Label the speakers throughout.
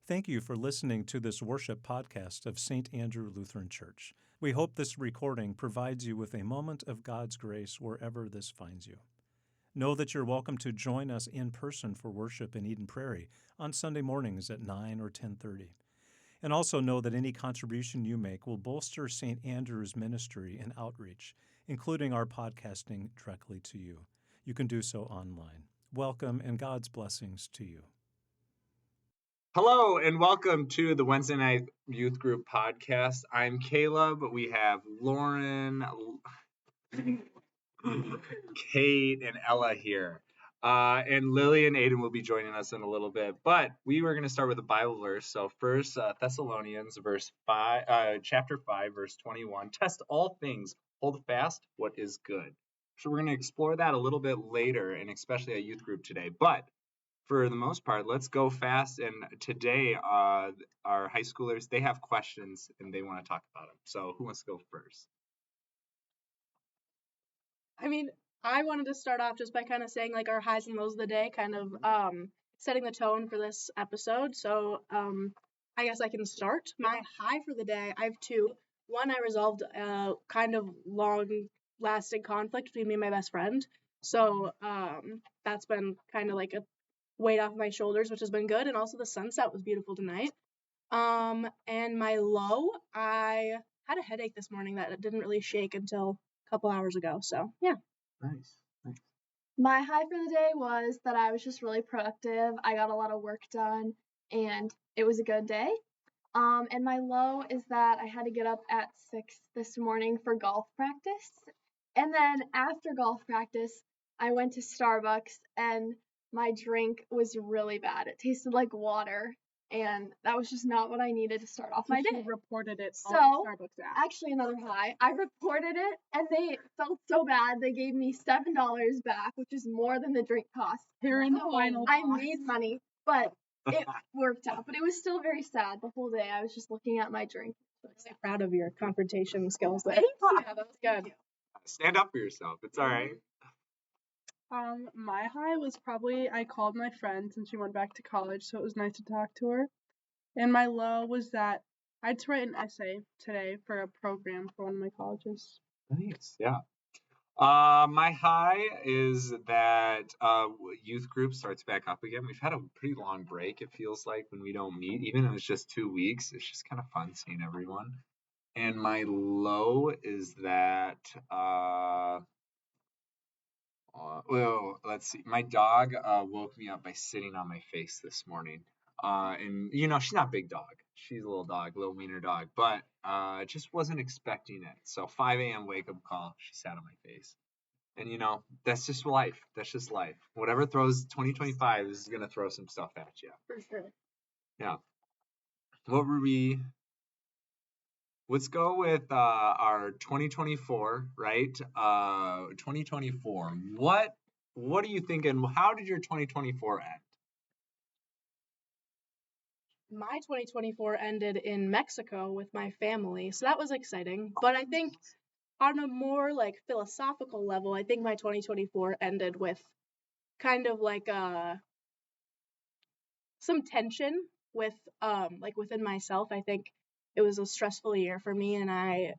Speaker 1: Thank you for listening to this worship podcast of St. Andrew Lutheran Church. We hope this recording provides you with a moment of God's grace wherever this finds you. Know that you're welcome to join us in person for worship in Eden Prairie on Sunday mornings at 9 or 10:30. And also know that any contribution you make will bolster St. Andrew's ministry and outreach, including our podcasting directly to you. You can do so online. Welcome and God's blessings to you.
Speaker 2: Hello and welcome to the Wednesday Night Youth Group podcast. I'm Caleb. We have Lauren, Kate, and Ella here. And Lily and Aiden will be joining us in a little bit. But we were going to start with a Bible verse. So first, Thessalonians chapter 5, verse 21. Test all things, hold fast what is good. So we're going to explore that a little bit later, and especially at youth group today. But for the most part, let's go fast. And today, our high schoolers, they have questions and they want to talk about them. So who wants to go first?
Speaker 3: I wanted to start off just by kind of saying like our highs and lows of the day, kind of setting the tone for this episode. So I guess I can start. My high for the day, I have two. One, I resolved a kind of long-lasting conflict between me and my best friend. So that's been kind of like a weight off my shoulders, which has been good. And also the sunset was beautiful tonight. And my low, I had a headache this morning that didn't really shake until a couple hours ago. So yeah.
Speaker 2: Nice.
Speaker 4: My high for the day was that I was just really productive. I got a lot of work done and it was a good day. And my low is that I had to get up at 6 this morning for golf practice. And then after golf practice, I went to Starbucks and my drink was really bad. It tasted like water, and that was just not what I needed to start off my day.
Speaker 3: You reported it
Speaker 4: So,
Speaker 3: on the Starbucks app.
Speaker 4: Actually, another high. I reported it, and they felt so bad. They gave me $7 back, which is more than the drink cost.
Speaker 3: Here in the final
Speaker 4: I
Speaker 3: box.
Speaker 4: made money, but it worked out. But it was still very sad the whole day. I was just looking at my drink.
Speaker 3: I'm really proud of your confrontation skills there.
Speaker 4: Thank you.
Speaker 3: Yeah, that was good.
Speaker 2: Stand up for yourself. It's all right.
Speaker 5: My high was probably I called my friend since she went back to college, so it was nice to talk to her. And my low was that I had to write an essay today for a program for one of my colleges.
Speaker 2: Nice. Yeah. My high is that youth group starts back up again. We've had a pretty long break, it feels like, when we don't meet. Even if it's just 2 weeks, it's just kind of fun seeing everyone. And my low is that well, let's see. My dog woke me up by sitting on my face this morning. And she's not a big dog. She's a little dog, little wiener dog, but just wasn't expecting it. So 5 a.m. wake up call, she sat on my face. And that's just life. That's just life. Whatever throws 2025 is gonna throw some stuff at you.
Speaker 4: For sure.
Speaker 2: Yeah. What were we? Let's go with our 2024, right? 2024. What are you thinking? How did your 2024 end?
Speaker 3: My 2024 ended in Mexico with my family, so that was exciting. But I think on a more like philosophical level, I think my 2024 ended with kind of like some tension with like within myself. I think it was a stressful year for me, and my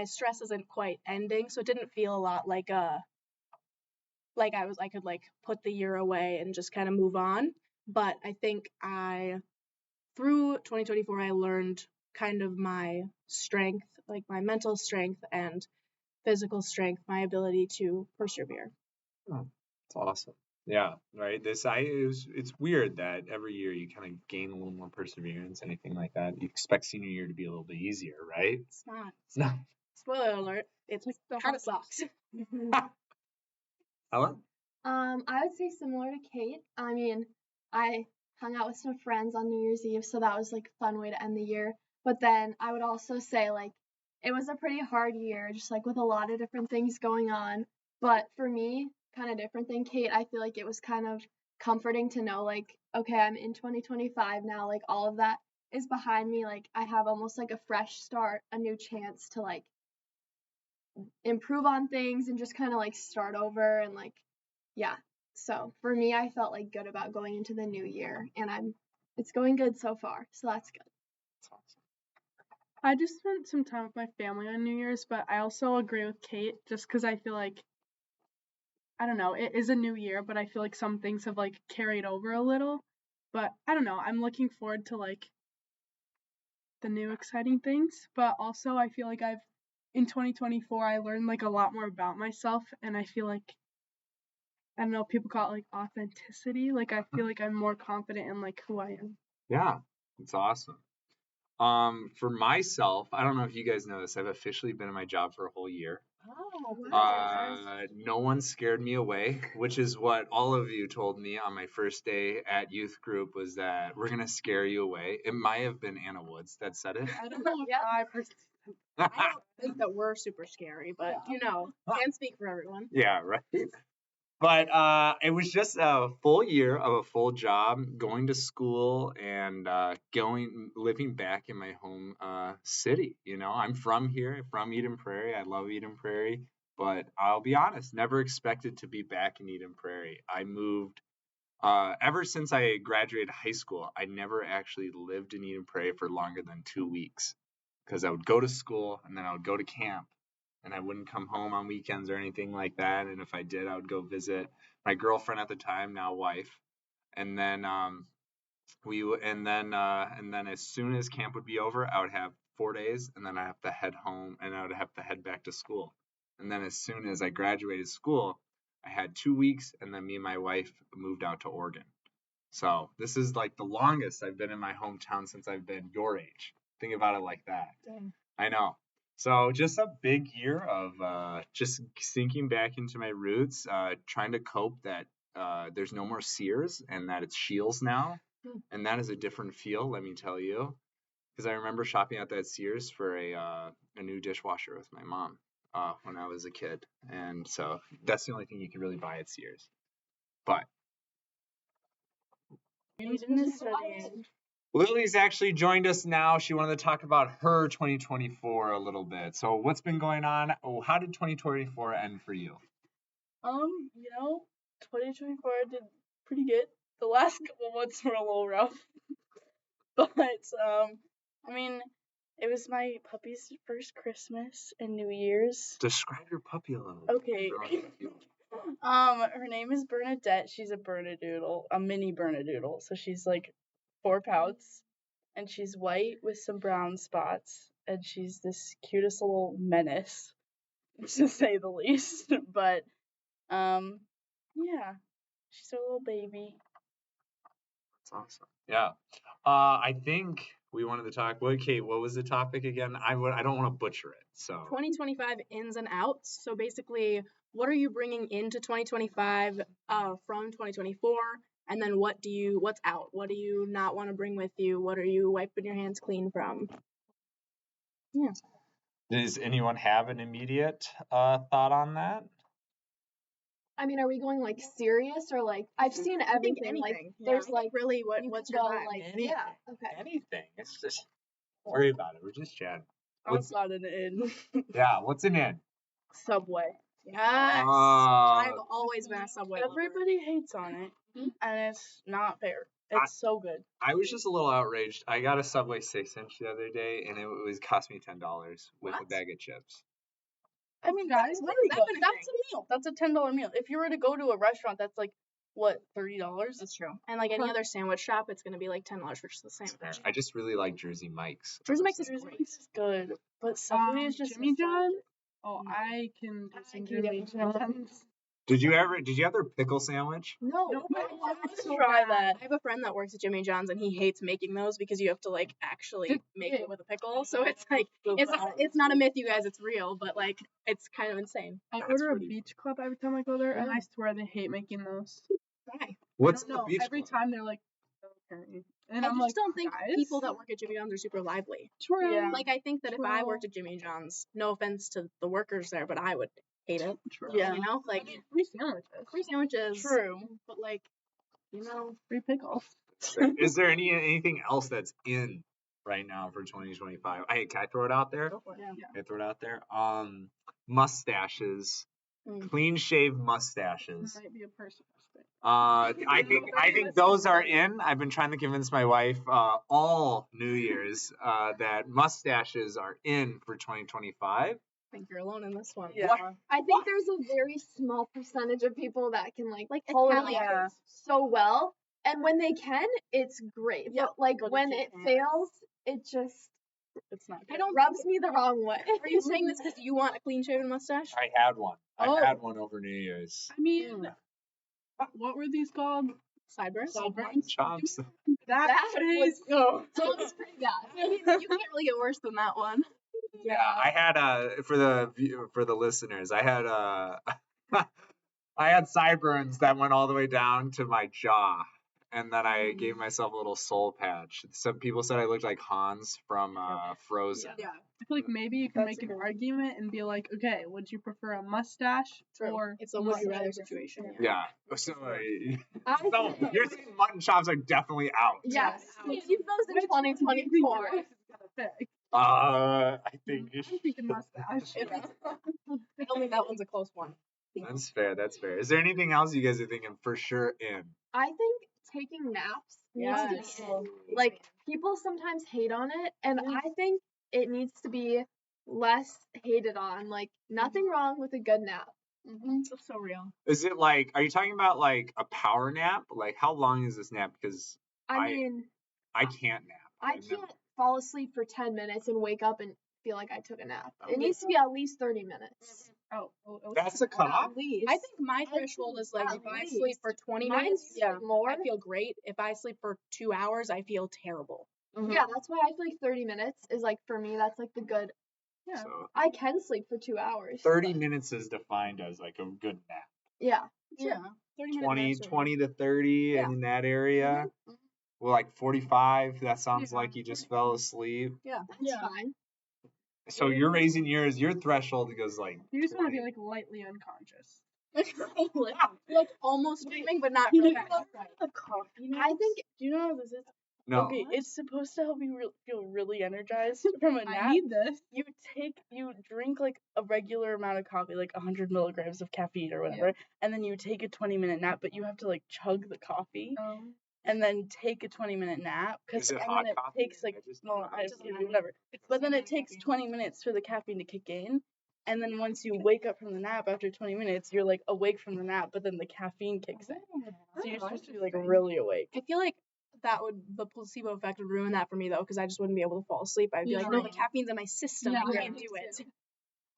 Speaker 3: stress isn't quite ending, so it didn't feel a lot like I could like put the year away and just kind of move on. But I think through 2024, I learned kind of my strength, like my mental strength and physical strength, my ability to persevere.
Speaker 2: Oh, that's awesome. Yeah, right. It's weird that every year you kind of gain a little more perseverance, anything like that. You expect senior year to be a little bit easier, right?
Speaker 3: It's not.
Speaker 2: It's not.
Speaker 3: Spoiler alert. It's
Speaker 5: Like the
Speaker 3: kind of sucks.
Speaker 2: Ellen?
Speaker 4: I would say similar to Kate. I mean, I hung out with some friends on New Year's Eve, so that was like a fun way to end the year. But then I would also say like it was a pretty hard year, just like with a lot of different things going on. But for me, kind of different than Kate, I feel like it was kind of comforting to know like, okay, I'm in 2025 now, like all of that is behind me. Like I have almost like a fresh start, a new chance to like improve on things and just kind of like start over and like, yeah. So for me, I felt like good about going into the new year, and I'm it's going good so far, so that's good.
Speaker 2: That's awesome.
Speaker 5: I just spent some time with my family on New Year's, but I also agree with Kate just because I feel like, I don't know, it is a new year, but I feel like some things have like carried over a little. But I don't know, I'm looking forward to like the new exciting things, but also I feel like in 2024 I learned like a lot more about myself, and I feel like, I don't know, people call it like authenticity. Like I feel like I'm more confident in like who I am.
Speaker 2: Yeah, it's awesome. For myself, I don't know if you guys know this. I've officially been in my job for a whole year.
Speaker 3: Oh,
Speaker 2: No one scared me away, which is what all of you told me on my first day at youth group, was that we're gonna scare you away. It might have been Anna Woods that said it.
Speaker 5: I don't know if
Speaker 4: Yeah.
Speaker 5: I personally.
Speaker 3: I don't think that we're super scary, but can't speak for everyone.
Speaker 2: Yeah, right. But it was just a full year of a full job, going to school and living back in my home city. I'm from here, from Eden Prairie. I love Eden Prairie, but I'll be honest, never expected to be back in Eden Prairie. I moved ever since I graduated high school. I never actually lived in Eden Prairie for longer than 2 weeks because I would go to school and then I would go to camp and I wouldn't come home on weekends or anything like that. And if I did, I would go visit my girlfriend at the time, now wife. And then and then as soon as camp would be over, I would have 4 days, and then I have to head home, and I would have to head back to school. And then as soon as I graduated school, I had 2 weeks, and then me and my wife moved out to Oregon. So this is like the longest I've been in my hometown since I've been your age. Think about it like that.
Speaker 3: Dang.
Speaker 2: I know. So just a big year of just sinking back into my roots, trying to cope that there's no more Sears and that it's Shields now. And that is a different feel, let me tell you. Because I remember shopping at that Sears for a new dishwasher with my mom when I was a kid. And so that's the only thing you can really buy at Sears. But Lily's actually joined us now. She wanted to talk about her 2024 a little bit. So what's been going on? Oh, how did 2024 end for you?
Speaker 6: 2024 did pretty good. The last couple months were a little rough. But, I mean, it was my puppy's first Christmas and New Year's.
Speaker 2: Describe your puppy a little bit.
Speaker 6: Okay. Her name is Bernadette. She's a Bernedoodle, a mini Bernedoodle. So she's like 4 pounds, and she's white with some brown spots, and she's this cutest little menace, to say the least. But, yeah, she's a little baby.
Speaker 2: That's awesome. Yeah. I think we wanted to talk. Well, Kate, what was the topic again? I don't want to butcher it. So
Speaker 3: 2025 ins and outs. So basically, what are you bringing into 2025 from 2024? And then what's out? What do you not want to bring with you? What are you wiping your hands clean from? Yeah.
Speaker 2: does anyone have an immediate thought on that?
Speaker 4: I mean, are we going like serious or like I've seen
Speaker 3: I think
Speaker 4: everything. Like
Speaker 3: anything.
Speaker 4: there's
Speaker 3: Yeah.
Speaker 4: like
Speaker 3: really
Speaker 4: you
Speaker 3: what's
Speaker 4: can
Speaker 3: your
Speaker 4: go
Speaker 3: vibe?
Speaker 4: like
Speaker 2: Anything.
Speaker 4: yeah, okay.
Speaker 2: Anything. It's just don't worry about it. We're just chatting.
Speaker 6: I've got an in.
Speaker 2: Yeah, what's an in?
Speaker 6: Subway.
Speaker 3: Yes.
Speaker 2: Oh.
Speaker 3: I've always been a Subway lover.
Speaker 6: Everybody hates on it, and it's not fair. It's so good.
Speaker 2: I was just a little outraged. I got a Subway 6-inch the other day, and it was cost me $10 with a
Speaker 3: What?
Speaker 2: bag of chips.
Speaker 6: I mean,
Speaker 5: Guys,
Speaker 6: that's
Speaker 3: what
Speaker 6: really
Speaker 3: is
Speaker 6: good.
Speaker 3: happening?
Speaker 6: That's a meal. That's a $10 meal. If you were to go to a restaurant, that's like what, $30?
Speaker 3: That's true. And like any other sandwich shop, it's gonna be like $10 for just the same thing.
Speaker 2: I just really like Jersey Mike's.
Speaker 3: Jersey Mike's is
Speaker 6: Jersey
Speaker 3: great.
Speaker 6: Mike's is good, but Subway is just
Speaker 5: Jimmy John. Oh,
Speaker 3: No.
Speaker 5: I can do some
Speaker 3: I can
Speaker 5: Jimmy
Speaker 3: get-
Speaker 5: John's.
Speaker 2: Did you have their pickle sandwich?
Speaker 4: No.
Speaker 6: No,
Speaker 3: I want
Speaker 6: let's
Speaker 3: so
Speaker 6: try
Speaker 3: bad.
Speaker 6: that.
Speaker 3: I have a friend that works at Jimmy John's and he hates making those because you have to like actually make it with a pickle. So it's like it's not a myth, you guys. It's real, but like it's kind of insane.
Speaker 5: I order a beach club every time I go there, and I swear they hate making those.
Speaker 3: Why?
Speaker 2: What's
Speaker 5: I
Speaker 2: the
Speaker 5: don't know.
Speaker 2: beach
Speaker 5: Every
Speaker 2: club?
Speaker 5: time they're like, okay. And
Speaker 3: I
Speaker 5: I'm
Speaker 3: just
Speaker 5: like,
Speaker 3: don't think
Speaker 5: guys?
Speaker 3: people that work at Jimmy John's are super lively.
Speaker 5: True.
Speaker 6: Yeah.
Speaker 3: Like I think that if I
Speaker 5: True.
Speaker 3: worked at Jimmy John's, no offense to the workers there, but I would hate it.
Speaker 5: True.
Speaker 6: Yeah.
Speaker 3: You know, like
Speaker 5: Free sandwiches.
Speaker 3: free sandwiches.
Speaker 6: True.
Speaker 3: But like, you know,
Speaker 5: Free pickles.
Speaker 2: Is there anything else that's in right now for 2025? Can I throw it out there?
Speaker 3: go for it.
Speaker 6: Yeah.
Speaker 2: Can I throw it out there? Mustaches.
Speaker 6: Mm.
Speaker 2: Clean shaved mustaches.
Speaker 5: Might be a personal thing.
Speaker 2: I think those are in. I've been trying to convince my wife all New Year's that mustaches are in for 2025.
Speaker 3: I think you're alone in this one.
Speaker 6: Yeah.
Speaker 4: I think there's a very small percentage of people that can like pull it
Speaker 3: Italian.
Speaker 4: off so well, and when they can, it's great.
Speaker 6: Yeah,
Speaker 4: But like
Speaker 6: but if
Speaker 4: when
Speaker 6: you
Speaker 4: it
Speaker 6: can't-
Speaker 4: fails, it just
Speaker 6: It's not.
Speaker 3: I don't.
Speaker 4: rubs me the wrong way.
Speaker 3: Are you saying this because you want a clean shaven mustache?
Speaker 2: I had one.
Speaker 3: Oh.
Speaker 2: I had one over New Year's.
Speaker 5: I mean, what were these called?
Speaker 3: Sideburns.
Speaker 5: Sideburns?
Speaker 2: Chops.
Speaker 5: That
Speaker 6: was
Speaker 5: face.
Speaker 6: no.
Speaker 4: So it was pretty bad.
Speaker 3: I mean, you can't really get worse than that one.
Speaker 2: Yeah, I had for the listeners, I had I had sideburns that went all the way down to my jaw, and then I gave myself a little soul patch. Some people said I looked like Hans from Frozen.
Speaker 3: Yeah.
Speaker 5: I feel like maybe you can
Speaker 6: That's
Speaker 5: make
Speaker 6: a
Speaker 5: an
Speaker 6: good-
Speaker 5: argument and be like, okay, would you prefer a mustache or
Speaker 3: It's a would you rather
Speaker 5: mustache?
Speaker 3: situation.
Speaker 2: Yeah. So,
Speaker 4: I
Speaker 2: so
Speaker 4: think-
Speaker 2: you're saying mutton chops are definitely out.
Speaker 4: Yes,
Speaker 3: Yes.
Speaker 4: keep those in 2024.
Speaker 2: I think
Speaker 5: I'm thinking mustache.
Speaker 3: I don't think that one's a close one.
Speaker 2: that's fair. That's fair. Is there anything else you guys are thinking for sure in?
Speaker 4: I think taking naps needs to
Speaker 3: Yes.
Speaker 4: be in. Like people sometimes hate on it, and I think it needs to be less hated on. Like nothing wrong with a good nap.
Speaker 3: That's so real.
Speaker 2: Is it like? Are you talking about like a power nap? Like how long is this nap? Because
Speaker 4: I
Speaker 2: I-
Speaker 4: mean,
Speaker 2: I can't nap.
Speaker 4: I
Speaker 2: I've never-
Speaker 4: can't fall asleep for 10 minutes and wake up and feel like I took a nap.
Speaker 2: Okay.
Speaker 4: It needs to be at least 30 minutes.
Speaker 5: Oh,
Speaker 2: That's a cutoff.
Speaker 4: At least.
Speaker 3: I think my threshold is like
Speaker 4: At
Speaker 3: if I
Speaker 4: least.
Speaker 3: sleep for 20
Speaker 4: Mine's
Speaker 3: minutes,
Speaker 4: more.
Speaker 3: I feel great. If I sleep for 2 hours, I feel terrible.
Speaker 4: Yeah, that's why I feel like 30 minutes is like for me. That's like the good.
Speaker 5: Yeah.
Speaker 2: So
Speaker 4: I can sleep for 2 hours.
Speaker 2: 30
Speaker 4: but-
Speaker 2: minutes is defined as like a good nap.
Speaker 4: Yeah.
Speaker 3: Yeah. 30 minute
Speaker 2: 20,
Speaker 3: naps are
Speaker 2: 20 to 30
Speaker 3: Yeah.
Speaker 2: in that area. Well, like 45, that sounds
Speaker 5: Yeah.
Speaker 2: like you just fell asleep.
Speaker 3: Yeah.
Speaker 4: That's fine.
Speaker 2: So you're raising yours, your threshold goes like
Speaker 5: You just want to be
Speaker 2: 20.
Speaker 5: like lightly unconscious.
Speaker 3: like almost dreaming, but not really.
Speaker 6: The coffee.
Speaker 4: I think
Speaker 6: Do you know how this is?
Speaker 2: No.
Speaker 6: Okay, it's supposed to help you feel really energized from a
Speaker 5: I
Speaker 6: nap.
Speaker 5: need this.
Speaker 6: You drink like a regular amount of coffee, like 100 milligrams of caffeine or whatever, and then you take a 20-minute nap, but you have to like chug the coffee and then take a 20-minute nap
Speaker 2: Is it
Speaker 6: and
Speaker 2: hot
Speaker 6: then it
Speaker 2: coffee?
Speaker 6: takes like
Speaker 2: I just
Speaker 6: well,
Speaker 2: don't know.
Speaker 6: whatever. But then it takes 20 minutes for the caffeine to kick in. And then once you wake up from the nap after 20 minutes, you're like awake from the nap, but then the caffeine kicks in. So you're supposed to be like really awake.
Speaker 3: I feel like the placebo effect would ruin that for me though, because I just wouldn't be able to fall asleep. I'd be like, no, the caffeine's in my system. I can't do it.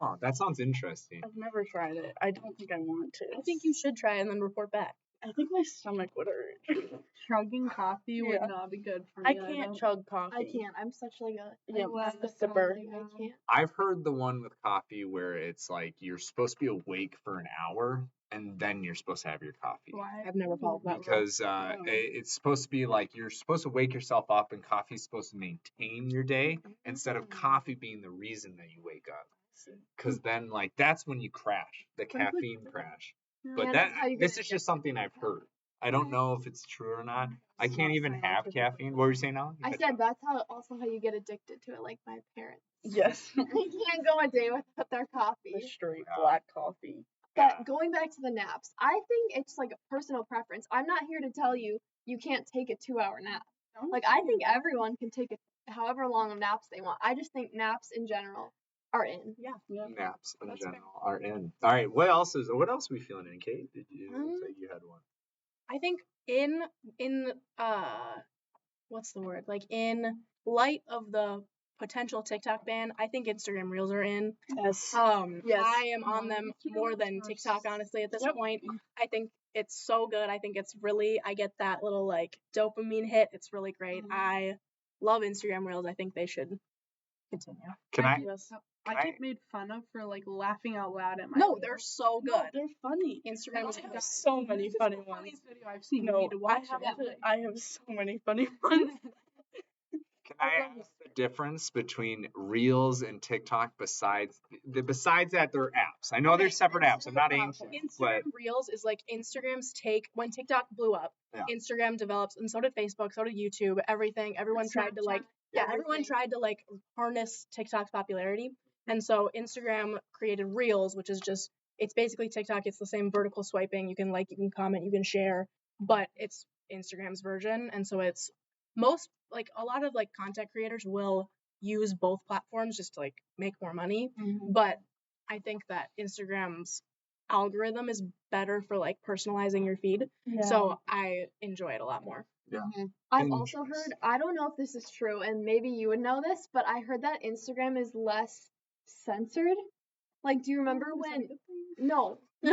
Speaker 2: Oh, that sounds interesting.
Speaker 6: I've never tried it. I don't think I want to.
Speaker 3: I think you should try it and then report back.
Speaker 6: I think my stomach would hurt.
Speaker 5: Chugging coffee would
Speaker 6: Yeah.
Speaker 5: not be good for me.
Speaker 6: I can't
Speaker 5: don't-
Speaker 6: chug coffee.
Speaker 4: I can't. I'm such like a
Speaker 6: Yeah,
Speaker 4: like,
Speaker 6: a sipper.
Speaker 4: I can't.
Speaker 2: I've heard the one with coffee where it's like you're supposed to be awake for an hour and then you're supposed to have your coffee.
Speaker 5: Why?
Speaker 3: I've never followed that.
Speaker 2: Because it's supposed to be like you're supposed to wake yourself up and coffee's supposed to maintain your day instead of coffee being the reason that you wake up. Because then like that's when you crash, the caffeine crash. But
Speaker 4: Yeah,
Speaker 2: that
Speaker 4: that's how you get
Speaker 2: this is
Speaker 4: addicted
Speaker 2: just something I've heard. I don't know if it's true or not. I can't even have caffeine. What were you saying, Alan?
Speaker 4: I said that's also how you get addicted to it, like my parents.
Speaker 6: Yes.
Speaker 4: They can't go a day without their
Speaker 6: The
Speaker 4: coffee.
Speaker 6: straight black coffee.
Speaker 4: But going back to the naps, I think it's like a personal preference. I'm not here to tell you you can't take a 2-hour nap. Like I think everyone can take however long of naps they want. I just think naps in general are in.
Speaker 6: Yeah.
Speaker 2: Naps in general are in. All right, what else are we feeling in, Kate? Did you say you had one?
Speaker 3: I think in what's the word? Like in light of the potential TikTok ban, I think Instagram Reels are in.
Speaker 6: Yes.
Speaker 3: Yes. I am on them more than TikTok, honestly, at this point. I think it's so good. I think it's really, I get that little like dopamine hit. It's really great. I love Instagram Reels. I think they should continue.
Speaker 2: Can I?
Speaker 6: Yes.
Speaker 5: I get made fun of for like laughing out loud at my
Speaker 3: No,
Speaker 5: videos.
Speaker 3: they're so
Speaker 6: No,
Speaker 3: good.
Speaker 6: they're funny.
Speaker 3: Instagram is
Speaker 6: I have
Speaker 3: good.
Speaker 6: so many
Speaker 5: This is
Speaker 6: funny
Speaker 5: the
Speaker 6: ones.
Speaker 5: funniest video I've seen. You
Speaker 6: No,
Speaker 5: need to watch
Speaker 6: I have so many funny ones.
Speaker 2: Can I ask the difference between Reels and TikTok besides that they're apps? I know they're separate apps. I'm not ancient, but
Speaker 3: Instagram Reels is like Instagram's take when TikTok blew up.
Speaker 2: Yeah.
Speaker 3: Instagram develops, and so did Facebook, so did YouTube. Everything. Everyone tried to like, everyone tried to like harness TikTok's popularity, and so Instagram created Reels, which is just it's basically TikTok. It's the same vertical swiping. You can like, you can comment, you can share, but it's Instagram's version. And so it's a lot of like content creators will use both platforms just to like make more money. But I think that Instagram's algorithm is better for like personalizing your feed. So I enjoy it a lot more.
Speaker 4: I've also heard, I don't know if this is true, and maybe you would know this, but I heard that Instagram is less censored. Like, do you remember when? No. I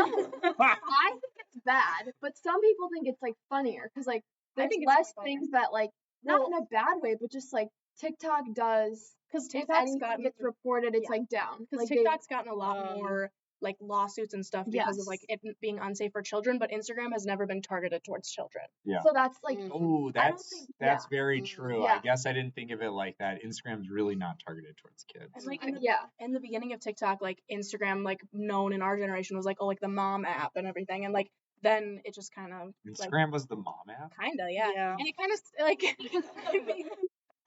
Speaker 4: think it's bad, but some people think it's like funnier because like
Speaker 3: I
Speaker 4: there's
Speaker 3: think it's
Speaker 4: less
Speaker 3: more funnier.
Speaker 4: things that like not in a bad way, but just like TikTok does.
Speaker 3: Because
Speaker 4: If
Speaker 3: TikTok's
Speaker 4: anything
Speaker 3: gotten
Speaker 4: gets reported, it's like down.
Speaker 3: because
Speaker 4: Like
Speaker 3: TikTok's gotten a lot more like lawsuits and stuff because of like
Speaker 4: Yes.
Speaker 3: it being unsafe for children, but Instagram has never been targeted towards children.
Speaker 2: Yeah.
Speaker 4: So that's like
Speaker 2: Oh,
Speaker 4: I don't
Speaker 2: that's
Speaker 4: think-
Speaker 2: that's
Speaker 4: yeah.
Speaker 2: very true.
Speaker 4: Yeah.
Speaker 2: I guess I didn't think of it like that. Instagram's really not targeted towards kids.
Speaker 3: And like
Speaker 4: yeah.
Speaker 3: in the beginning of TikTok, like Instagram, like known in our generation was like, oh, like the mom app and everything, and like then it just kind of
Speaker 2: Instagram was the mom app.
Speaker 3: kinda, yeah.
Speaker 6: Yeah.
Speaker 3: And it kind of like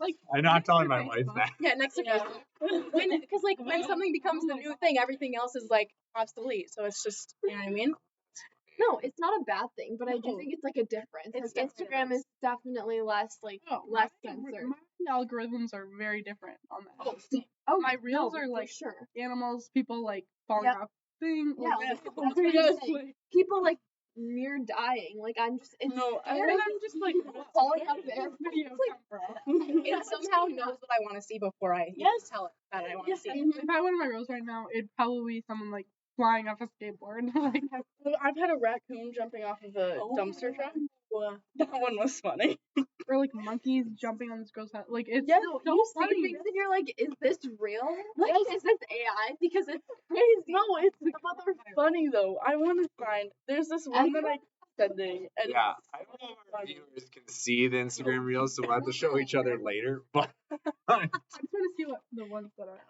Speaker 3: like
Speaker 2: I'm not telling my wife that.
Speaker 3: yeah, next to Facebook. Because like when something becomes the new thing, everything else is like obsolete. So it's just, you know what I mean?
Speaker 4: No, it's not a bad thing, but I do
Speaker 3: No.
Speaker 4: think it's like a difference.
Speaker 3: It's
Speaker 4: Like
Speaker 3: definitely a
Speaker 4: Instagram is definitely less like less censored.
Speaker 5: My algorithms are very different on that.
Speaker 4: Oh,
Speaker 5: My reels
Speaker 4: no,
Speaker 5: are
Speaker 4: for
Speaker 5: like
Speaker 4: sure.
Speaker 5: animals, people like falling
Speaker 4: Yep.
Speaker 5: off thing.
Speaker 4: Yeah,
Speaker 5: like,
Speaker 4: that's what I'm
Speaker 5: just,
Speaker 4: saying.
Speaker 5: like,
Speaker 4: People like near dying. Like I'm just it's
Speaker 6: No,
Speaker 5: and
Speaker 4: scary.
Speaker 5: then I'm just like,
Speaker 4: falling
Speaker 5: where
Speaker 4: out of
Speaker 5: did
Speaker 4: air.
Speaker 5: this video
Speaker 4: It's like-
Speaker 5: come from?
Speaker 3: It somehow knows what I want to see before I
Speaker 6: Yes.
Speaker 3: tell it that I want to
Speaker 6: Yes.
Speaker 3: see it.
Speaker 5: If I went on my reels right now, it'd probably be someone like flying off a skateboard. Like,
Speaker 6: I've had a raccoon jumping off of a dumpster truck. That one was funny.
Speaker 5: or like monkeys jumping on this girl's head. Like it's
Speaker 6: Yes,
Speaker 5: so
Speaker 4: You see
Speaker 5: funny.
Speaker 4: things and you're like, is this real? Like, is this AI? Because it's crazy.
Speaker 6: No, it's
Speaker 4: Some of them are
Speaker 6: funny though. I want to find. There's this one that I sending. And
Speaker 2: Yeah, I don't know if our viewers can see the Instagram reels, so we'll have to show each other later. But
Speaker 5: I just want to see what the ones that are.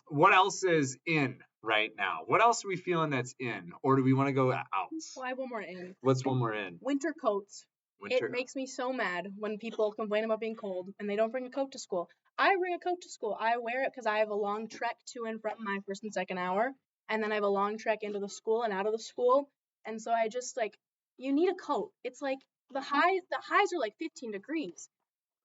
Speaker 2: what else is in right now? What else are we feeling that's in, or do we want to go out?
Speaker 3: Well, I have one more in.
Speaker 2: What's one more in?
Speaker 3: Winter coats.
Speaker 2: Winter.
Speaker 3: It makes me so mad when people complain about being cold and they don't bring a coat to school. I bring a coat to school. I wear it because I have a long trek to and from my first and second hour, and then I have a long trek into the school and out of the school. And so I just like, you need a coat. It's like the highs are like 15 degrees.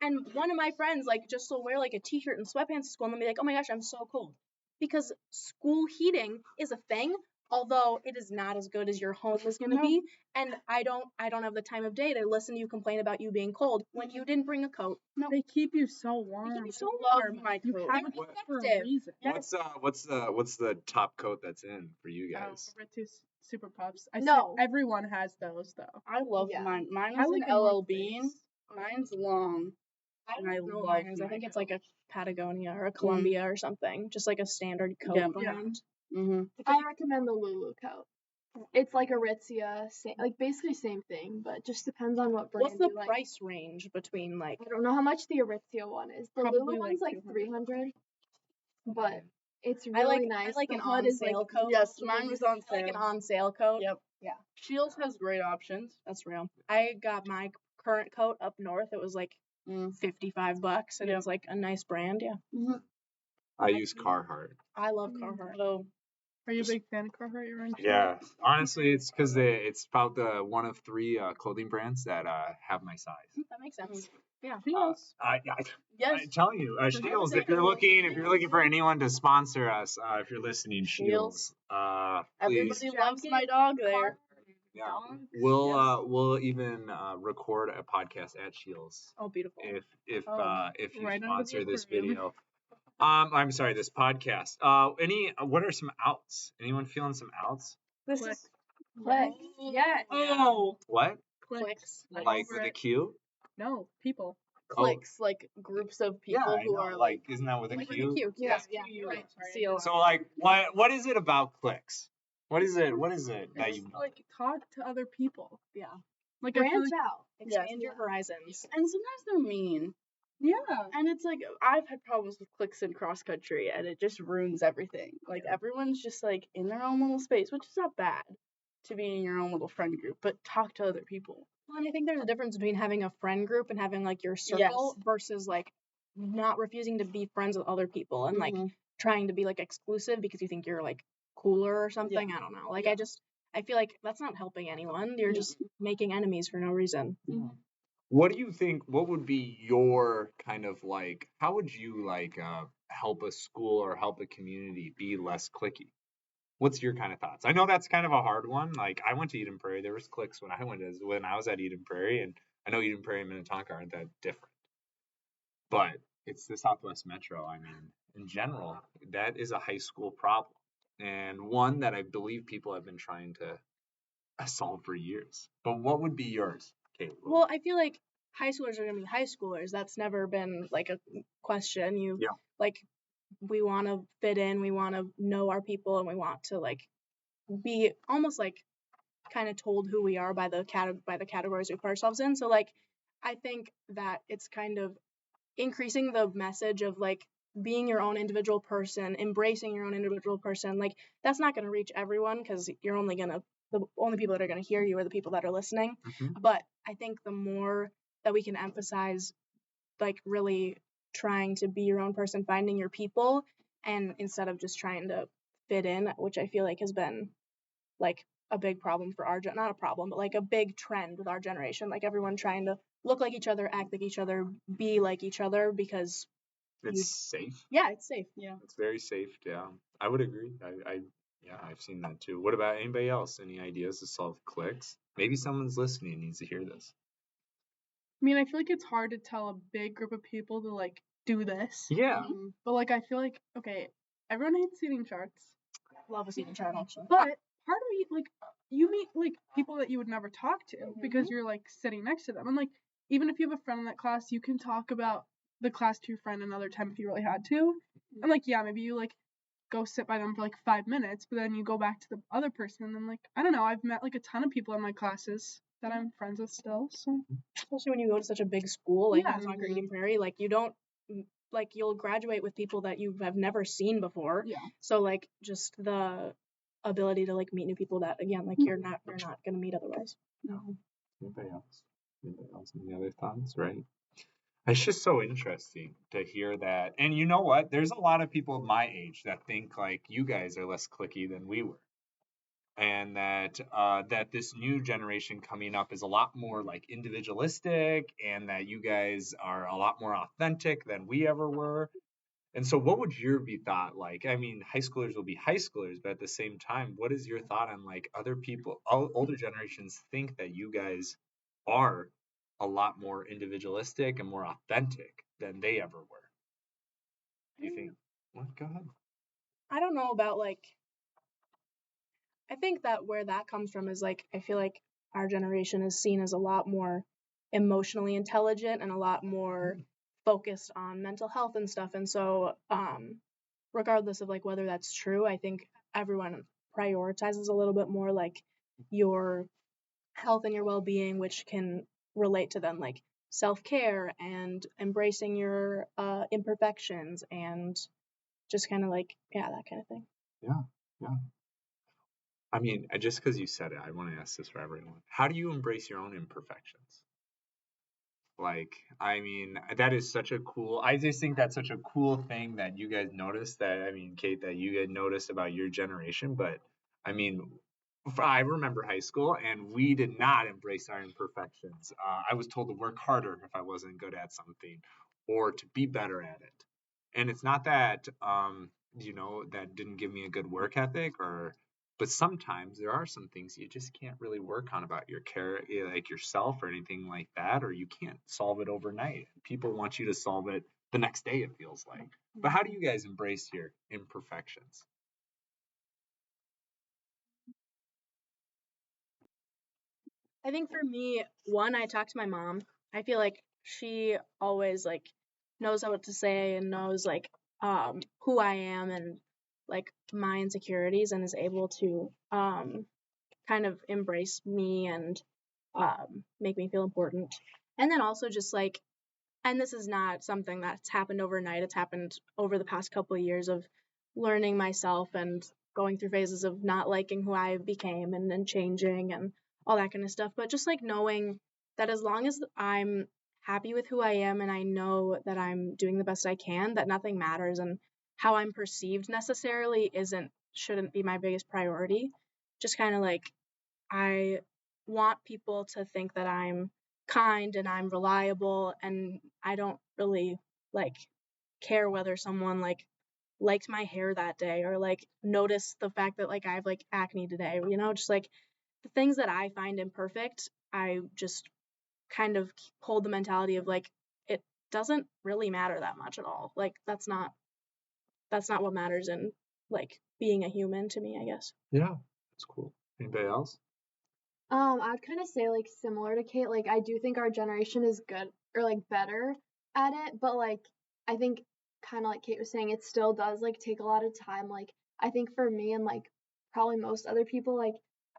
Speaker 3: And one of my friends like just will wear like a t-shirt and sweatpants to school and then be like, oh my gosh, I'm so cold. Because school heating is a thing, although it is not as good as your home is going to be. And I don't have the time of day to listen to you complain about you being cold when you didn't bring a coat.
Speaker 5: They keep you so warm.
Speaker 3: They keep you so
Speaker 6: love
Speaker 3: warm.
Speaker 6: my
Speaker 5: You
Speaker 6: coat.
Speaker 5: have
Speaker 3: They're
Speaker 5: it for a
Speaker 3: protective.
Speaker 5: reason.
Speaker 2: What's the top coat that's in for you guys?
Speaker 5: Ritu Super Puffs. I
Speaker 4: No.
Speaker 5: say everyone has those though.
Speaker 6: I love
Speaker 4: Yeah.
Speaker 6: mine. Mine
Speaker 5: I
Speaker 6: is
Speaker 5: like
Speaker 6: an
Speaker 5: a North
Speaker 6: LL Bean.
Speaker 5: Face.
Speaker 6: Mine's long.
Speaker 3: I
Speaker 6: And I
Speaker 3: don't know
Speaker 6: love
Speaker 3: what mine is. I
Speaker 6: my
Speaker 3: think it's
Speaker 6: coat.
Speaker 3: like a Patagonia or a Columbia or something. Just like a standard coat
Speaker 6: Yeah.
Speaker 3: brand.
Speaker 6: Mm-hmm.
Speaker 4: I recommend the Lulu coat. It's like Aritzia, like basically same thing, but just depends on what brand
Speaker 3: What's the
Speaker 4: you like.
Speaker 3: price range between like
Speaker 4: I don't know how much the Aritzia one is. The
Speaker 5: Probably
Speaker 4: Lulu
Speaker 5: like
Speaker 4: one's like
Speaker 5: 200.
Speaker 4: 300, but it's
Speaker 3: I
Speaker 4: really
Speaker 3: like
Speaker 4: nice.
Speaker 3: I like
Speaker 4: The
Speaker 3: an
Speaker 4: hood
Speaker 3: on
Speaker 4: is like
Speaker 3: sale coat.
Speaker 6: Yes, mine was on
Speaker 3: I like
Speaker 6: sale.
Speaker 3: an on sale coat.
Speaker 6: Yep.
Speaker 3: Yeah.
Speaker 6: Shields has great options.
Speaker 3: That's real. I got my current coat up north. It was like $55 and it was like a nice brand. Yeah.
Speaker 2: I use Carhartt.
Speaker 3: I love Carhartt.
Speaker 6: So
Speaker 5: Are you a big fan of Carhartt? You're in
Speaker 2: Yeah, honestly, it's because it's about the one of three clothing brands that have my size.
Speaker 3: That makes sense. Yeah.
Speaker 5: Shields.
Speaker 6: yes,
Speaker 2: I'm telling you, Shields. If you're looking for anyone to sponsor us, if you're listening, Shields. Please.
Speaker 6: everybody loves my dog there.
Speaker 2: Yeah, we'll even record a podcast at Shields
Speaker 3: Oh, beautiful.
Speaker 2: if you
Speaker 5: right under the
Speaker 2: sponsor this
Speaker 5: aquarium.
Speaker 2: video. I'm sorry, this podcast. What are some outs? Anyone feeling some outs?
Speaker 6: This
Speaker 5: Click.
Speaker 6: is
Speaker 4: Click.
Speaker 3: Yeah.
Speaker 6: oh
Speaker 2: What?
Speaker 3: Clicks.
Speaker 2: Like with a Q?
Speaker 5: No, people.
Speaker 6: clicks like groups of people
Speaker 2: Yeah, I
Speaker 6: who
Speaker 2: know,
Speaker 6: are
Speaker 2: like isn't that with a
Speaker 3: Like with
Speaker 2: Q?
Speaker 3: the Q.
Speaker 6: Yeah.
Speaker 3: Yeah. Right.
Speaker 5: Sorry.
Speaker 3: Seal.
Speaker 2: So like, what is it about clicks? What is it that
Speaker 5: It's
Speaker 2: you know?
Speaker 5: like talk to other people.
Speaker 3: Yeah.
Speaker 5: Like I feel
Speaker 4: Branch
Speaker 5: like,
Speaker 4: out.
Speaker 3: Expand your horizons.
Speaker 6: and sometimes they're mean.
Speaker 5: yeah.
Speaker 6: And it's like I've had problems with clicks in cross country and it just ruins everything. Like everyone's just like in their own little space, which is not bad to be in your own little friend group, but talk to other people.
Speaker 3: Well, and I think there's a difference between having a friend group and having like your circle versus like not refusing to be friends with other people and like trying to be like exclusive because you think you're like cooler or something. I don't know. Like I feel like that's not helping anyone. You're just making enemies for no reason.
Speaker 2: What do you think? What would be your kind of like? How would you like help a school or help a community be less clicky? What's your kind of thoughts? I know that's kind of a hard one. Like I went to Eden Prairie. There was cliques when I was at Eden Prairie, and I know Eden Prairie and Minnetonka aren't that different, but it's the Southwest Metro. I mean, in general, that is a high school problem, and one that I believe people have been trying to solve for years. But what would be yours, Kate?
Speaker 3: Well, I feel like high schoolers are going to be high schoolers. That's never been like a question. Like we want to fit in, we want to know our people, and we want to like be almost like kind of told who we are by the categories we put ourselves in. So like I think that it's kind of increasing the message of like being your own individual person, embracing your own individual person. Like that's not going to reach everyone because you're only going to the only people that are going to hear you are the people that are listening. But I think the more that we can emphasize like really trying to be your own person, finding your people, and instead of just trying to fit in, which I feel like has been like a big problem for not a problem, but like a big trend with our generation, like everyone trying to look like each other, act like each other, be like each other because
Speaker 2: it's safe.
Speaker 3: Yeah, it's safe. Yeah,
Speaker 2: it's very safe. Yeah, I would agree. I've seen that too. What about anybody else? Any ideas to solve cliques? Maybe someone's listening and needs to hear this.
Speaker 5: I mean, I feel like it's hard to tell a big group of people to like do this.
Speaker 2: Yeah.
Speaker 5: But like I feel like okay, everyone hates seating charts.
Speaker 3: Love a seating chart actually.
Speaker 5: But part of me like you meet like people that you would never talk to because you're like sitting next to them. And like even if you have a friend in that class, you can talk about the class to your friend another time if you really had to. And like yeah, maybe you like go sit by them for like 5 minutes, but then you go back to the other person and then like I don't know, I've met like a ton of people in my classes that I'm friends with still. So
Speaker 3: especially when you go to such a big school like Minnetonka or Eden Prairie, like you don't like you'll graduate with people that you have never seen before. Yeah. So like just the ability to like meet new people that again like you're not gonna meet otherwise.
Speaker 2: Anybody else? Any other thoughts? Right. It's just so interesting to hear that. And you know what? There's a lot of people of my age that think like you guys are less clicky than we were. And that this new generation coming up is a lot more like individualistic and that you guys are a lot more authentic than we ever were. And so what would your be thought like? I mean, high schoolers will be high schoolers, but at the same time, what is your thought on like other people, older generations think that you guys are a lot more individualistic and more authentic than they ever were? Do you think? Well, go ahead.
Speaker 3: I don't know about like I think that where that comes from is like I feel like our generation is seen as a lot more emotionally intelligent and a lot more focused on mental health and stuff. And so regardless of like whether that's true, I think everyone prioritizes a little bit more like your health and your well-being, which can relate to then like self-care and embracing your imperfections and just kind of like that kind of thing.
Speaker 2: Yeah. I mean, just because you said it, I want to ask this for everyone. How do you embrace your own imperfections? Like, I mean, that is such a cool, I just think that's such a cool thing that you guys noticed that, I mean, Kate, that you guys noticed about your generation. But I mean, I remember high school and we did not embrace our imperfections. I was told to work harder if I wasn't good at something or to be better at it. And it's not that, that didn't give me a good work ethic but sometimes there are some things you just can't really work on about your character, like yourself or anything like that, or you can't solve it overnight. People want you to solve it the next day, it feels like. But how do you guys embrace your imperfections?
Speaker 3: I think for me, one, I talk to my mom. I feel like she always like knows what to say and knows like who I am and like my insecurities and is able to kind of embrace me and make me feel important. And then also just like and this is not something that's happened overnight. It's happened over the past couple of years of learning myself and going through phases of not liking who I became and then changing and all that kind of stuff. But just like knowing that as long as I'm happy with who I am and I know that I'm doing the best I can, that nothing matters and how I'm perceived necessarily shouldn't be my biggest priority. Just kind of like, I want people to think that I'm kind and I'm reliable, and I don't really like care whether someone like liked my hair that day or like noticed the fact that like I have like acne today, just like the things that I find imperfect. I just kind of hold the mentality of like, it doesn't really matter that much at all. Like that's not what matters in like being a human to me, I guess.
Speaker 2: Yeah, that's cool. Anybody else?
Speaker 4: I'd kind of say like similar to Kate, like I do think our generation is good or like better at it, but like I think kind of like Kate was saying, it still does like take a lot of time. Like I think for me and like probably most other people, like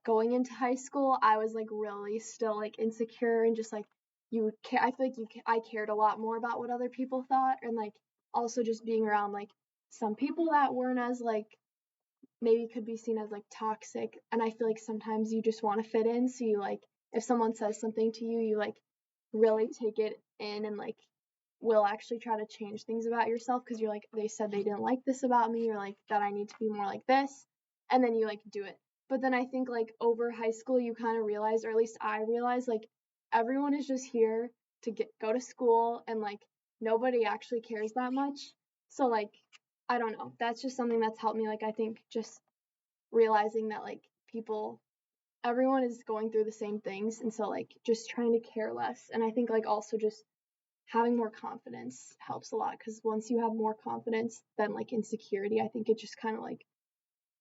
Speaker 4: going into high school, I was like really still like insecure and just like you care. I feel like I cared a lot more about what other people thought, and like also just being around like some people that weren't as like maybe could be seen as like toxic, and I feel like sometimes you just want to fit in, so you like if someone says something to you, you like really take it in and like will actually try to change things about yourself because you're like they said they didn't like this about me, or like that I need to be more like this, and then you like do it. But then I think like over high school you kind of realize, or at least I realized, like everyone is just here to go to school, and like nobody actually cares that much. So like I don't know. That's just something that's helped me. Like, I think just realizing that, like, everyone is going through the same things. And so, like, just trying to care less. And I think, like, also just having more confidence helps a lot. Because once you have more confidence than, like, insecurity, I think it just kind of, like,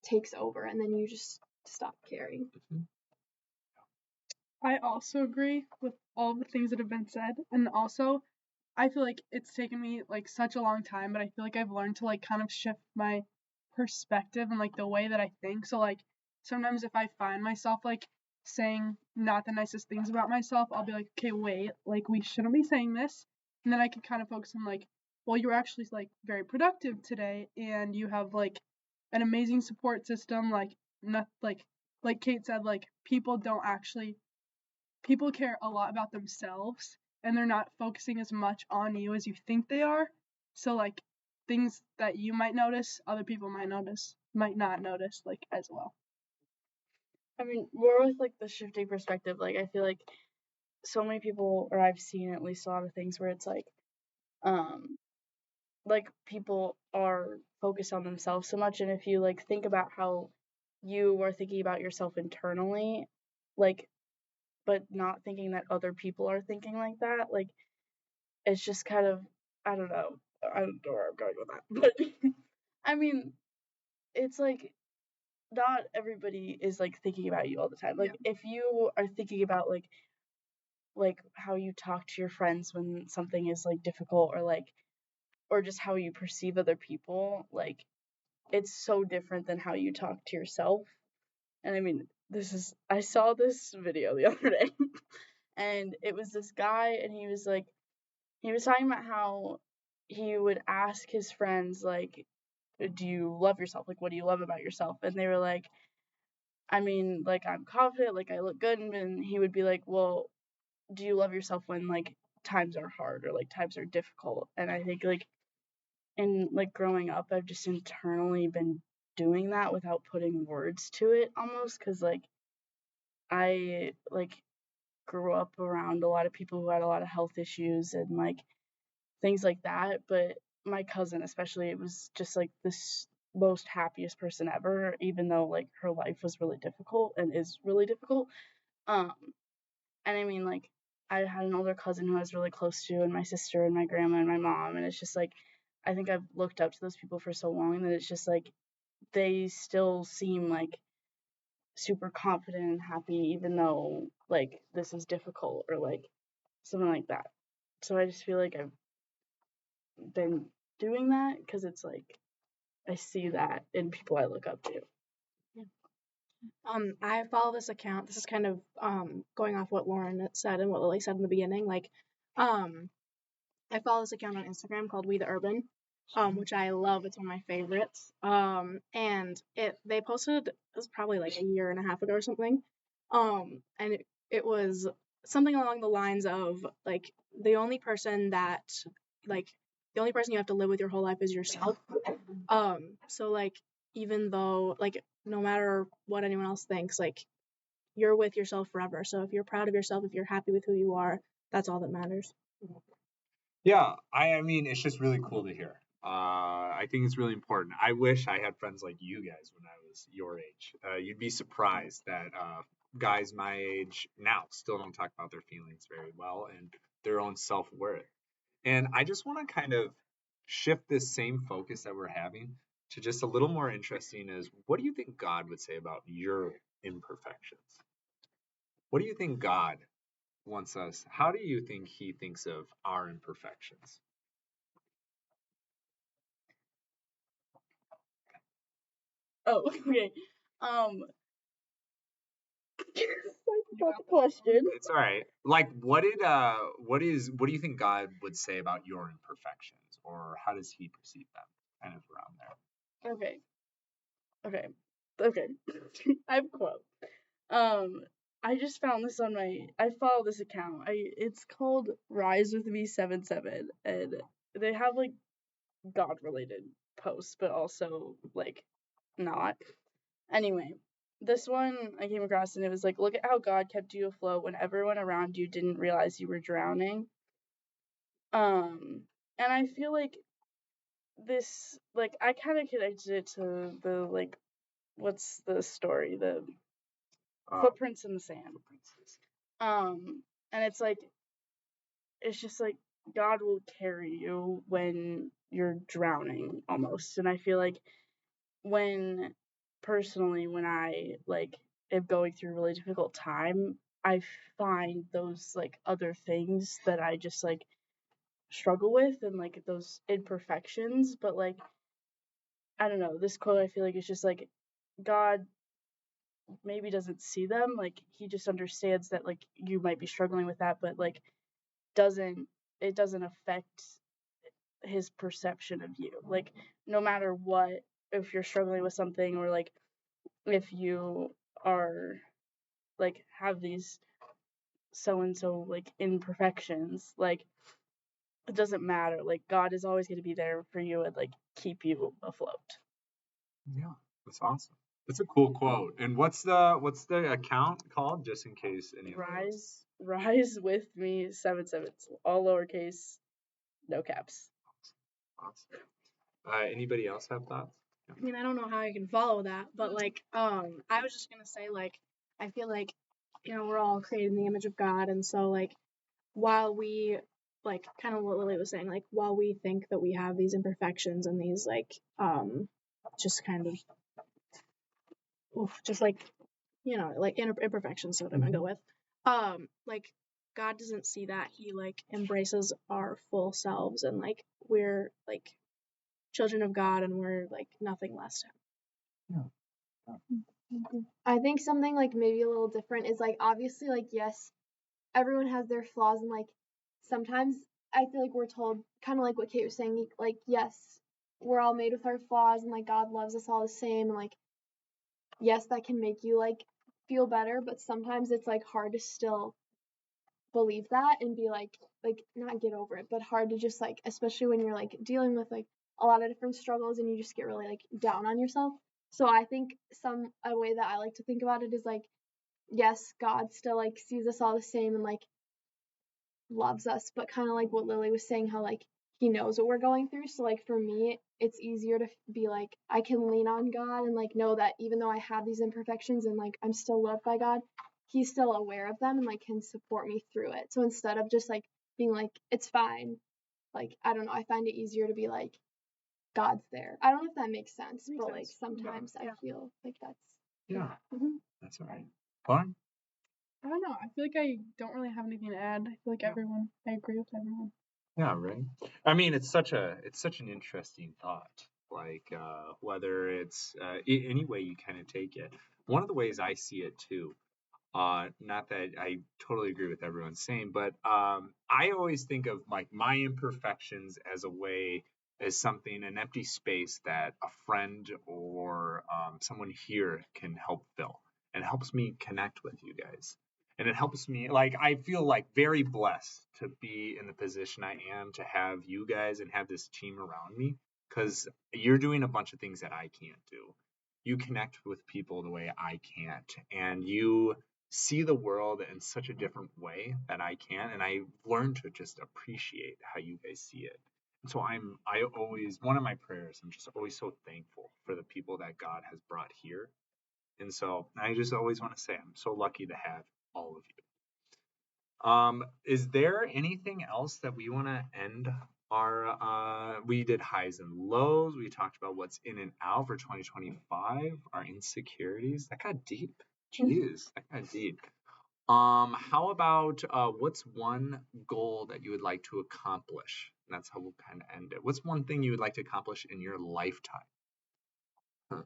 Speaker 4: takes over. And then you just stop caring.
Speaker 5: I also agree with all the things that have been said. And also, I feel like it's taken me like such a long time, but I feel like I've learned to like kind of shift my perspective and like the way that I think. So like sometimes if I find myself like saying not the nicest things about myself, I'll be like, okay, wait, like we shouldn't be saying this. And then I can kind of focus on like, well, you're actually like very productive today and you have like an amazing support system. Like not like Kate said, like people care a lot about themselves and they're not focusing as much on you as you think they are. So like things that you might notice, other people might not notice like as well.
Speaker 6: I mean, more with like the shifting perspective, like I feel like so many people, or I've seen at least a lot of things where it's like people are focused on themselves so much, and if you like think about how you are thinking about yourself internally, like, but not thinking that other people are thinking like that, like it's just kind of, I don't know, I don't know where I'm going with that, but I mean, it's like not everybody is like thinking about you all the time. Like if you are thinking about like how you talk to your friends when something is like difficult, or just how you perceive other people, like it's so different than how you talk to yourself. And I mean, I saw this video the other day and it was this guy and he was talking about how he would ask his friends like, do you love yourself? Like what do you love about yourself? And they were like, I mean, like I'm confident, like I look good, and he would be like, well, do you love yourself when like times are hard or like times are difficult? And I think like in like growing up, I've just internally been doing that without putting words to it almost, because like I like grew up around a lot of people who had a lot of health issues and like things like that, but my cousin especially, it was just like this most happiest person ever, even though like her life was really difficult and is really difficult. um and I mean, like I had an older cousin who I was really close to, and my sister and my grandma and my mom, and it's just like I think I've looked up to those people for so long that it's just like they still seem like super confident and happy even though like this is difficult or like something like that. So I just feel like I've been doing that because it's like I see that in people I look up to.
Speaker 3: I follow this account. This is kind of going off what Lauren said and what Lily said in the beginning. Like, I follow this account on Instagram called We the Urban, which I love. It's one of my favorites. And they posted, it was probably like a year and a half ago or something. And it was something along the lines of like the only person you have to live with your whole life is yourself. So like even though, like, no matter what anyone else thinks, like, you're with yourself forever. So if you're proud of yourself, if you're happy with who you are, that's all that matters.
Speaker 2: Yeah, I mean, it's just really cool to hear. I think it's really important. I wish I had friends like you guys when I was your age. You'd be surprised that guys my age now still don't talk about their feelings very well and their own self-worth. And I just want to kind of shift this same focus that we're having to just a little more interesting is what do you think God would say about your imperfections? What do you think God wants us? How do you think he thinks of our imperfections?
Speaker 6: Oh, okay. I forgot the question.
Speaker 2: It's all right. Like, what do you think God would say about your imperfections, or how does he perceive them? Kind of around there.
Speaker 6: Okay. I have a quote. I just found this on I follow this account. It's called Rise with Me 77, and they have like God related posts, but also like not. Anyway, this one I came across and it was like, look at how God kept you afloat when everyone around you didn't realize you were drowning. And I feel like this, like, I kind of connected it to the, like, what's the story? The Footprints in the Sand. And it's just like God will carry you when you're drowning almost. And I feel like when when I like am going through a really difficult time, I find those like other things that I just like struggle with and like those imperfections. But like, I don't know, this quote I feel like it's just like God maybe doesn't see them, like he just understands that like you might be struggling with that, but like doesn't it doesn't affect his perception of you. Like no matter what, if you're struggling with something or like if you are like have these so and so like imperfections, like it doesn't matter. Like God is always going to be there for you and like keep you afloat.
Speaker 2: Yeah, that's awesome. That's a cool quote. And what's the account called, just in case any of those?
Speaker 6: Rise with me 77, all lowercase, no caps.
Speaker 2: Awesome. Anybody else have thoughts?
Speaker 3: I mean, I don't know how I can follow that, but like, I was just gonna say, like, I feel like, we're all created in the image of God, and so like, while we, like, kind of what Lily was saying, like, while we think that we have these imperfections and these like, just kind of, just like, like imperfections, so what I'm gonna go with, like, God doesn't see that. He like embraces our full selves, and like we're like children of God, and we're like nothing less to him.
Speaker 4: I think something like maybe a little different is like obviously like yes, everyone has their flaws and like sometimes I feel like we're told kind of like what Kate was saying like yes, we're all made with our flaws and like God loves us all the same and like yes, that can make you like feel better, but sometimes it's like hard to still believe that and be like not get over it, but hard to just like especially when you're like dealing with like a lot of different struggles and you just get really like down on yourself. So I think a way that I like to think about it is like yes, God still like sees us all the same and like loves us, but kind of like what Lily was saying, how like he knows what we're going through. So like for me, it's easier to be like I can lean on God and like know that even though I have these imperfections and like I'm still loved by God, he's still aware of them and like can support me through it. So instead of just like being like it's fine, like I don't know, I find it easier to be like God's there. I don't know if that makes sense, but like sometimes I feel like
Speaker 2: Yeah,
Speaker 4: Mhm.
Speaker 2: that's all right. Fun.
Speaker 5: I don't know. I feel like I don't really have anything to add. I feel like I agree with everyone.
Speaker 2: Yeah, right. I mean, it's such an interesting thought. Like whether it's any way you kind of take it. One of the ways I see it too. Not that I totally agree with everyone saying, but I always think of like my imperfections as a way, as something, an empty space that a friend or someone here can help fill, and helps me connect with you guys. And it helps me, like, I feel like very blessed to be in the position I am, to have you guys and have this team around me because you're doing a bunch of things that I can't do. You connect with people the way I can't, and you see the world in such a different way that I can, and I've learned to just appreciate how you guys see it. And so I always, one of my prayers, I'm just always so thankful for the people that God has brought here. And so I just always want to say I'm so lucky to have all of you. Is there anything else that we want to end our, we did highs and lows. We talked about what's in and out for 2025, our insecurities. That got deep. Jeez, that got deep. How about what's one goal that you would like to accomplish? And that's how we'll kind of end it. What's one thing you would like to accomplish in your lifetime? Huh.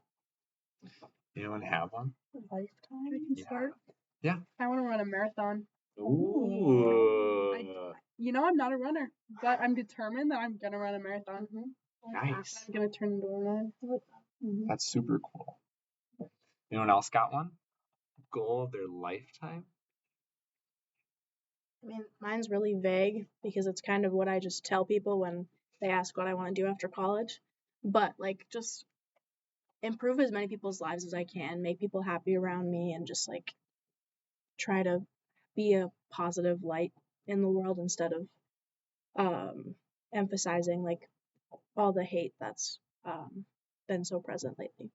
Speaker 2: Anyone have one?
Speaker 6: Lifetime?
Speaker 5: I can start.
Speaker 2: Yeah.
Speaker 5: I want to run a marathon.
Speaker 2: Ooh.
Speaker 5: I'm not a runner, but I'm determined that I'm gonna run a marathon.
Speaker 2: Nice.
Speaker 5: I'm gonna turn into a runner.
Speaker 2: That's super cool. Anyone else got one? Goal of their lifetime?
Speaker 3: I mean, mine's really vague because it's kind of what I just tell people when they ask what I want to do after college. But like, just improve as many people's lives as I can, make people happy around me, and just like try to be a positive light in the world instead of emphasizing like all the hate that's been so present lately.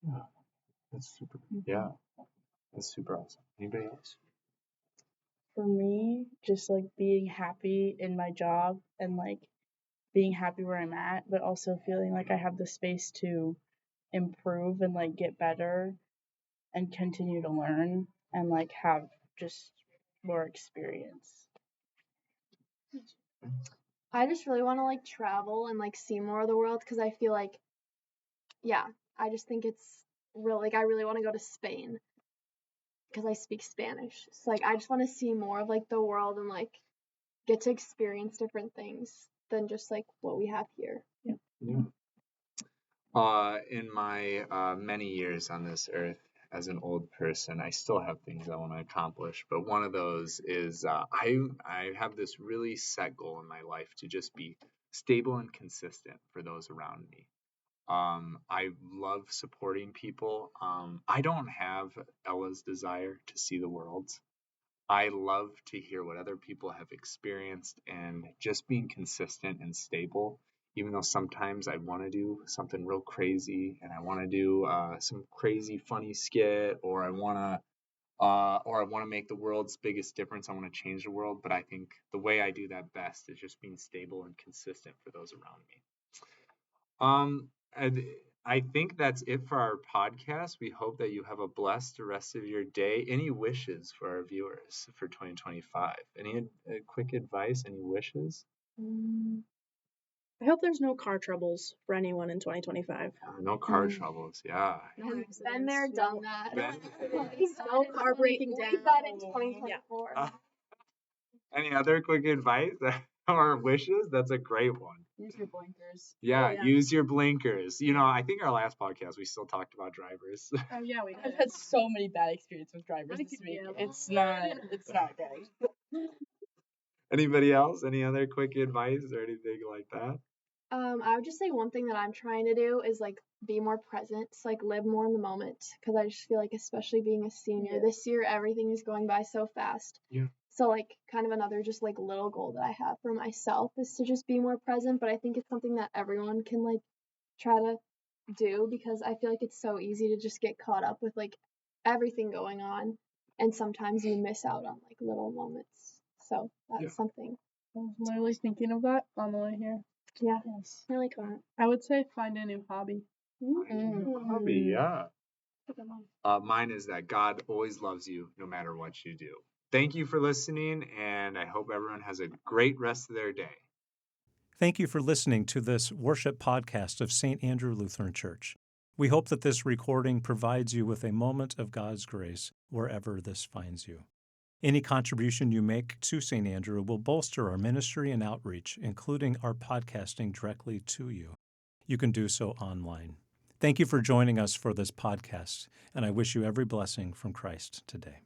Speaker 2: Yeah, that's super. Yeah, that's super awesome. Anybody else?
Speaker 6: For me, just like being happy in my job and like being happy where I'm at, but also feeling like I have the space to improve and like get better and continue to learn and like have just more experience.
Speaker 4: I just really want to like travel and like see more of the world because I feel like, yeah, I just think it's real. Like I really want to go to Spain because I speak Spanish. So like I just want to see more of like the world and like get to experience different things than just like what we have here.
Speaker 2: Yeah. In my many years on this earth as an old person, I still have things I want to accomplish. But one of those is I have this really set goal in my life to just be stable and consistent for those around me. I love supporting people. I don't have Ella's desire to see the world. I love to hear what other people have experienced and just being consistent and stable, even though sometimes I want to do something real crazy and I want to do some crazy funny skit or I want to make the world's biggest difference. I want to change the world, but I think the way I do that best is just being stable and consistent for those around me. And I think that's it for our podcast. We hope that you have a blessed rest of your day. Any wishes for our viewers for 2025? Any quick advice? Any wishes?
Speaker 3: I hope there's no car troubles for anyone in 2025.
Speaker 2: No car troubles. Yeah.
Speaker 4: Been there, done that.
Speaker 3: No car breaking down.
Speaker 4: Avoid that in 2024.
Speaker 2: Any other quick advice or wishes? That's a great one.
Speaker 6: Use your blinkers.
Speaker 2: Yeah, use your blinkers. I think our last podcast we still talked about drivers.
Speaker 5: Oh yeah, we
Speaker 6: I've
Speaker 5: did.
Speaker 6: had so many bad experiences with drivers this week. It's not good.
Speaker 2: Anybody else? Any other quick advice or anything like that?
Speaker 4: I would just say one thing that I'm trying to do is like be more present, so, like live more in the moment. Because I just feel like, especially being a senior this year, everything is going by so fast.
Speaker 2: Yeah.
Speaker 4: So like kind of another just like little goal that I have for myself is to just be more present. But I think it's something that everyone can like try to do because I feel like it's so easy to just get caught up with like everything going on, and sometimes you miss out on like little moments. So that's something.
Speaker 5: I was literally thinking of that on the way here.
Speaker 4: Yeah.
Speaker 3: Yes. I like that.
Speaker 5: I would say find a new hobby.
Speaker 2: Hobby, yeah. Mine is that God always loves you no matter what you do. Thank you for listening, and I hope everyone has a great rest of their day.
Speaker 1: Thank you for listening to this worship podcast of St. Andrew Lutheran Church. We hope that this recording provides you with a moment of God's grace wherever this finds you. Any contribution you make to St. Andrew will bolster our ministry and outreach, including our podcasting directly to you. You can do so online. Thank you for joining us for this podcast, and I wish you every blessing from Christ today.